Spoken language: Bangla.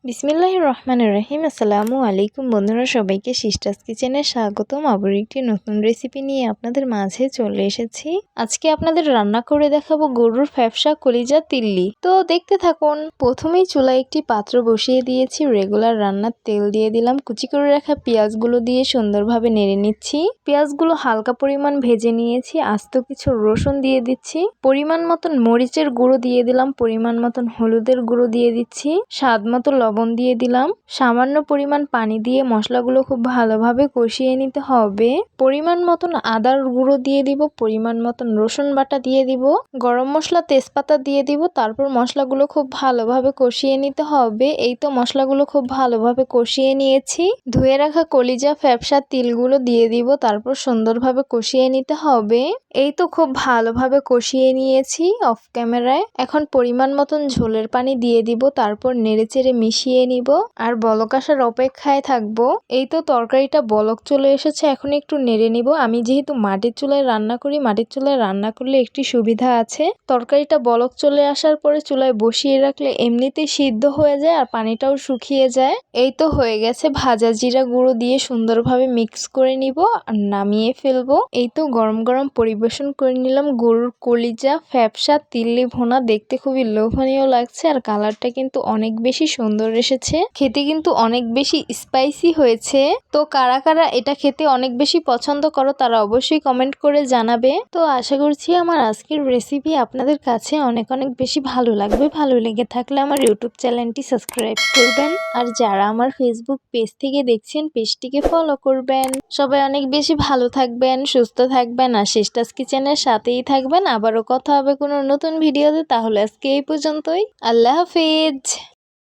বিসমিল্লাহির রহমানির রহিম। আসসালামু আলাইকুম বন্ধুরা, সবাইকে সিস্টার্স কিচেনে স্বাগতম। আবার একটি নতুন রেসিপি নিয়ে আপনাদের মাঝে চলে এসেছি। আজকে আপনাদের রান্না করে দেখাবো গরুর ফ্যাপসা কলিজা তিল্লি। তো দেখতে থাকুন। প্রথমেই চুলায় একটি পাত্র বসিয়ে দিয়েছি, রেগুলার রান্নার তেল দিয়ে দিলাম, কুচি করে রাখা পেঁয়াজগুলো দিয়ে সুন্দরভাবে নেড়ে নিচ্ছি। পেঁয়াজগুলো হালকা পরিমাণ ভেজে নিয়েছি। আস্ত কিছু রসুন দিয়ে দিচ্ছি, পরিমাণ মতন মরিচের গুঁড়ো দিয়ে দিলাম, পরিমাণ মতন হলুদের গুঁড়ো দিয়ে দিচ্ছি, স্বাদ মতো লবণ দিয়ে দিলাম। সামান্য পরিমাণ পানি দিয়ে মশলাগুলো খুব ভালোভাবে কষিয়ে নিতে হবে। পরিমাণ মতন আদার গুঁড়ো দিয়ে দিব, পরিমাণ মতন রসুন বাটা দিয়ে দিব, গরম মশলা তেজপাতা দিয়ে দিব। তারপর মশলাগুলো খুব ভালোভাবে কষিয়ে নিতে হবে। এই তো মশলাগুলো খুব ভালোভাবে কষিয়ে নিয়েছি। ধুয়ে রাখা কলিজা ফ্যাপসা তিলগুলো দিয়ে দিব, তারপর সুন্দরভাবে কষিয়ে নিতে হবে। এই তো খুব ভালোভাবে কষিয়ে নিয়েছি অফ ক্যামেরায়। এখন পরিমাণ মতন ঝোলের পানি দিয়ে দিব, তারপর নেড়েচেড়ে মিশিয়ে নিব আর বলক আসার অপেক্ষায় থাকবো। এই তো তরকারিটা বলক চলে এসেছে, এখন একটু নেড়ে নিব। আমি যেহেতু মাটির চুলায় রান্না করি, মাটির চুলায় রান্না করলে একটি সুবিধা আছে, তরকারিটা বলক চলে আসার পরে চুলায় বসিয়ে রাখলে এমনিতেই সিদ্ধ হয়ে যায় আর পানিটাও শুকিয়ে যায়। এই তো হয়ে গেছে। ভাজা জিরা গুঁড়ো দিয়ে সুন্দরভাবে মিক্স করে নিব আর নামিয়ে ফেলবো। এই তো গরম গরম পরিবেশন করে নিলাম গরুর কলিজা ফ্যাপসা তিল্লি ভুনা। দেখতে খুবই লোভনীয় লাগছে আর কালারটা কিন্তু অনেক বেশি সুন্দর এসেছে। খেতে কিন্তু অনেক বেশি স্পাইসি হয়েছে। তো কারা কারা এটা খেতে অনেক বেশি পছন্দ করো তারা অবশ্যই কমেন্ট করে জানাবে। তো আশা করছি আমার আজকের রেসিপি আপনাদের কাছে অনেক অনেক বেশি ভালো লাগবে। ভালো লেগে থাকলে আমার ইউটিউব চ্যানেলটি সাবস্ক্রাইব করবেন আর যারা আমার ফেসবুক পেজ থেকে দেখছেন পেজটিকে ফলো করবেন। সবাই অনেক বেশি ভালো থাকবেন, সুস্থ থাকবেন আর সিস্টার্স কিচেনের সাথেই থাকবেন। আবারও কথা হবে কোনো নতুন ভিডিওতে। তাহলে আজকে এই পর্যন্তই। আল্লাহ হাফেজ।